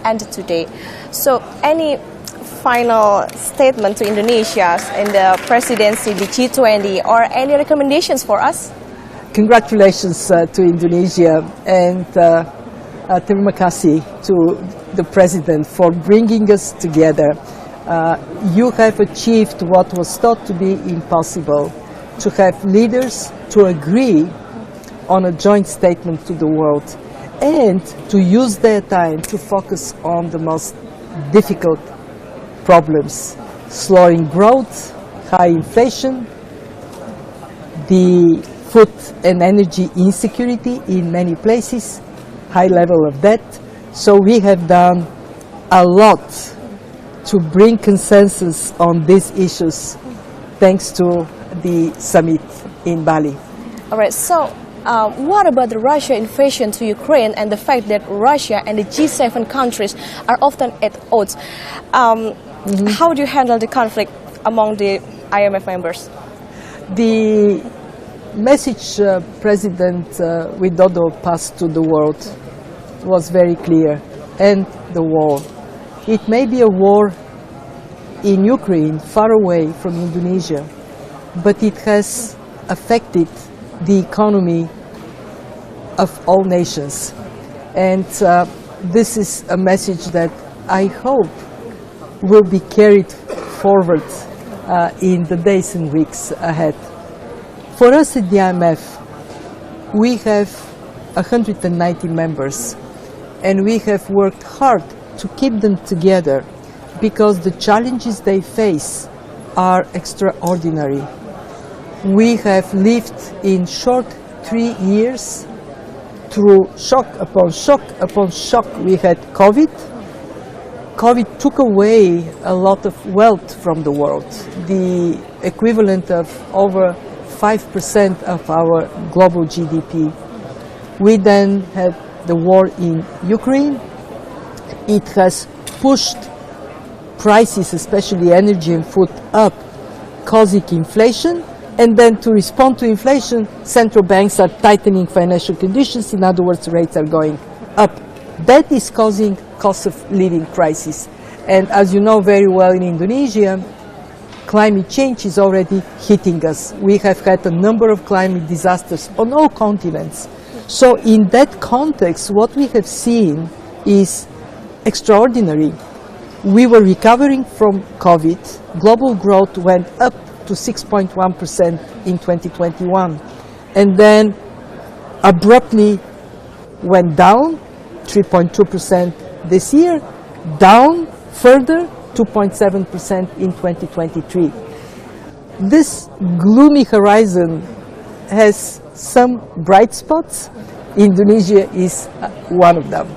ended today. So any final statement to Indonesia in the presidency, the G20, or any recommendations for us? Congratulations to Indonesia, and terima kasih to the President for bringing us together. You have achieved what was thought to be impossible, to have leaders to agree on a joint statement to the world and to use their time to focus on the most difficult problems: slowing growth, high inflation, the food and energy insecurity in many places, high level of debt. So we have done a lot to bring consensus on these issues thanks to the summit in Bali. All right, so what about the Russia invasion to Ukraine and the fact that Russia and the G7 countries are often at odds? How do you handle the conflict among the IMF members? The message President Widodo passed to the world was very clear: end the war. It may be a war in Ukraine, far away from Indonesia, but it has affected the economy of all nations. And this is a message that I hope will be carried forward in the days and weeks ahead. For us at the IMF, we have 190 members, and we have worked hard to keep them together because the challenges they face are extraordinary. We have lived in short 3 years through shock upon shock upon shock. We had COVID. COVID took away a lot of wealth from the world, the equivalent of over 5% of our global GDP. We then had the war in Ukraine. It has pushed prices, especially energy and food, up, causing inflation. And then to respond to inflation, central banks are tightening financial conditions. In other words, rates are going up. That is causing cost of living crisis. And as you know very well in Indonesia, climate change is already hitting us. We have had a number of climate disasters on all continents. So in that context, what we have seen is extraordinary. We were recovering from COVID. Global growth went up to 6.1% in 2021, and then abruptly went down 3.2% this year, down further 2.7% in 2023. This gloomy horizon has some bright spots. Indonesia is one of them.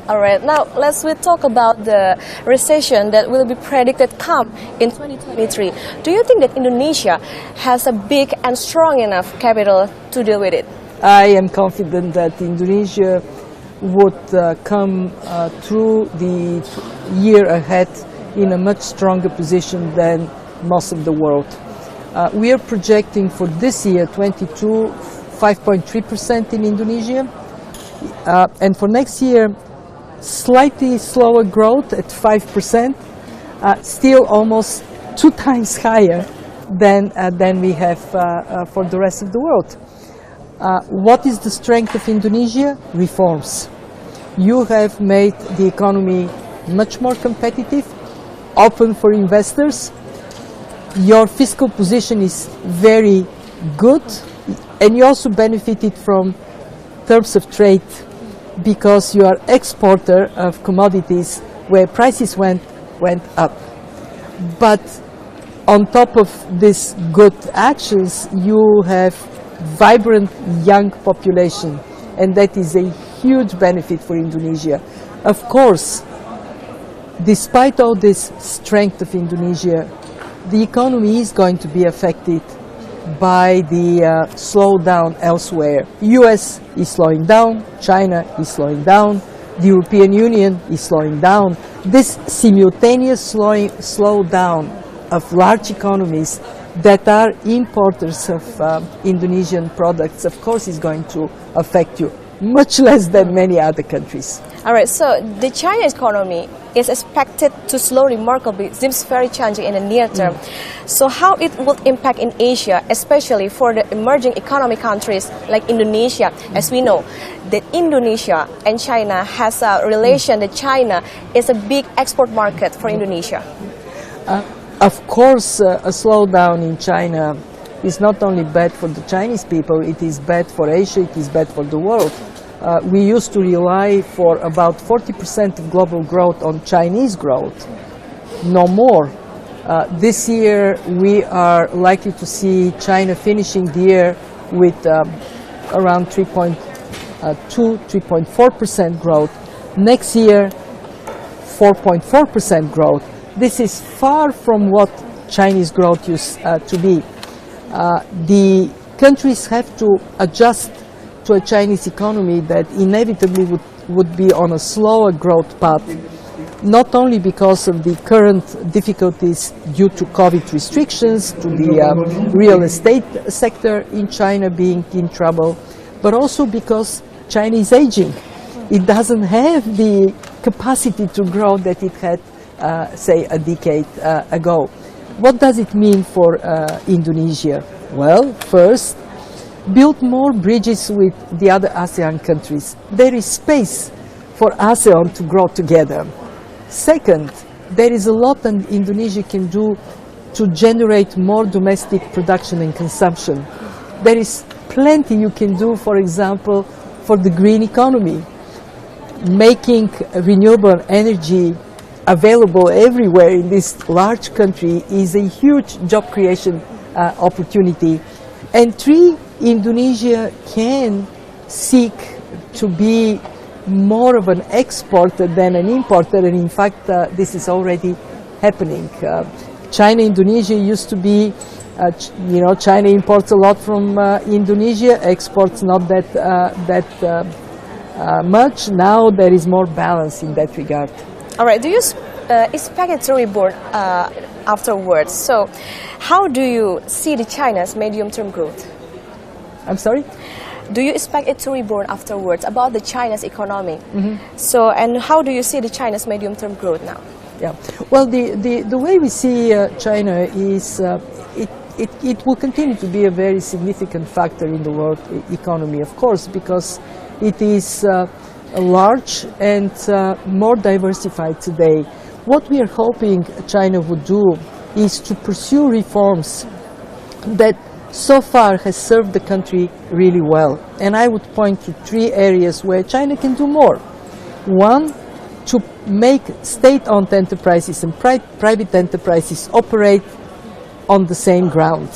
All right, now let's talk about the recession that will be predicted come in 2023. Do you think that Indonesia has a big and strong enough capital to deal with it? I am confident that Indonesia would come through the year ahead in a much stronger position than most of the world. We are projecting for this year, 22, 5.3% in Indonesia, and for next year, slightly slower growth at 5%, still almost 2 times higher than we have for the rest of the world. What is the strength of Indonesia? Reforms. You have made the economy much more competitive, open for investors. Your fiscal position is very good, and you also benefited from terms of trade because you are exporter of commodities where prices went up. But on top of these good actions, you have vibrant young population, and that is a huge benefit for Indonesia. Of course, despite all this strength of Indonesia, the economy is going to be affected by the slowdown elsewhere. US is slowing down, China is slowing down, the European Union is slowing down. This simultaneous slowdown of large economies that are importers of Indonesian products, of course, is going to affect you much less than many other countries. All right, so the China economy is expected to slow remarkably, seems very challenging in the near term. So how it would impact in Asia, especially for the emerging economy countries like Indonesia, as we know that Indonesia and China has a relation that China is a big export market for Indonesia. Of course, a slowdown in China is not only bad for the Chinese people, it is bad for Asia, it is bad for the world. We used to rely for about 40% of global growth on Chinese growth, no more. This year we are likely to see China finishing the year with around 3.2, 3.4% growth. Next year, 4.4% growth. This is far from what Chinese growth used to be. The countries have to adjust to a Chinese economy that inevitably would be on a slower growth path, not only because of the current difficulties due to COVID restrictions, to the real estate sector in China being in trouble, but also because China is aging. It doesn't have the capacity to grow that it had, say, a decade ago. What does it mean for Indonesia? Well, first, build more bridges with the other ASEAN countries. There is space for ASEAN to grow together. Second, there is a lot that Indonesia can do to generate more domestic production and consumption. There is plenty you can do, for example, for the green economy. Making renewable energy available everywhere in this large country is a huge job creation opportunity. And three, Indonesia can seek to be more of an exporter than an importer, and in fact this is already happening. China-Indonesia used to be, China imports a lot from Indonesia, exports not that much. Now there is more balance in that regard. All right, do you expect it to rebound afterwards? So how do you see the China's medium-term growth? I'm sorry? Do you expect it to rebound afterwards about the China's economy? So, and how do you see the China's medium-term growth now? Yeah, well, the way we see China is it will continue to be a very significant factor in the world economy, of course, because it is large and more diversified today. What we are hoping China would do is to pursue reforms that so far has served the country really well. And I would point to three areas where China can do more. One, to make state-owned enterprises and private enterprises operate on the same ground.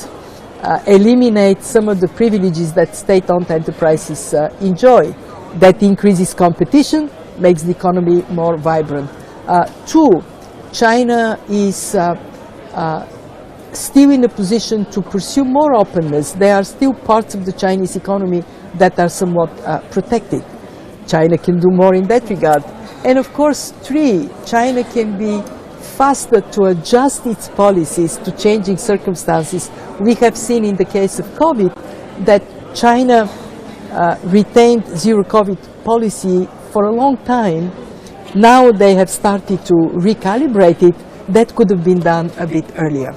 Eliminate some of the privileges that state-owned enterprises enjoy. That increases competition, makes the economy more vibrant. Two, China is still in a position to pursue more openness. There are still parts of the Chinese economy that are somewhat protected. China can do more in that regard. And of course, three, China can be faster to adjust its policies to changing circumstances. We have seen in the case of COVID that China retained zero COVID policy for a long time. Now they have started to recalibrate it. That could have been done a bit earlier.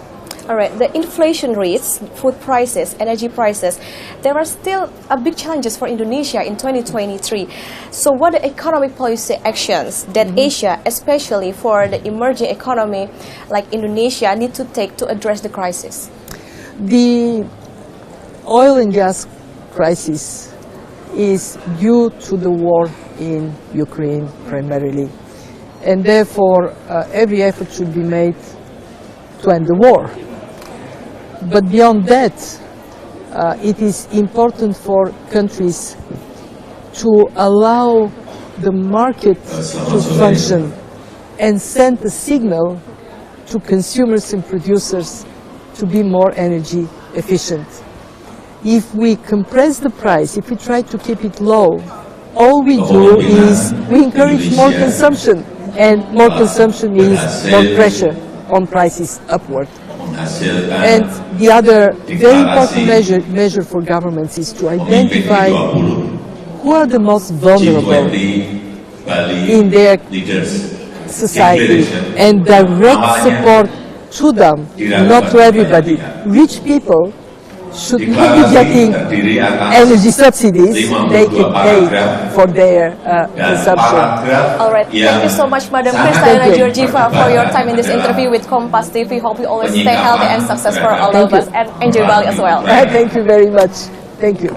All right, the inflation rates, food prices, energy prices, there are still big challenges for Indonesia in 2023. So what are the economic policy actions that Asia, especially for the emerging economy like Indonesia, need to take to address the crisis? The oil and gas crisis is due to the war in Ukraine primarily. And therefore, every effort should be made to end the war. But beyond that, it is important for countries to allow the market to function and send a signal to consumers and producers to be more energy efficient. If we compress the price, if we try to keep it low, all we do is we encourage more consumption, and more consumption means more pressure on prices upward. And the other very important measure for governments is to identify who are the most vulnerable in their society and direct support to them, not to everybody. Rich people should not be getting energy subsidies, they can pay for their consumption. All right, thank you so much, Madam Kristalina Georgieva, for your time in this interview with Kompas TV. Hope you always stay healthy and successful, all of us, and enjoy Bali as well. Thank you very much. Thank you.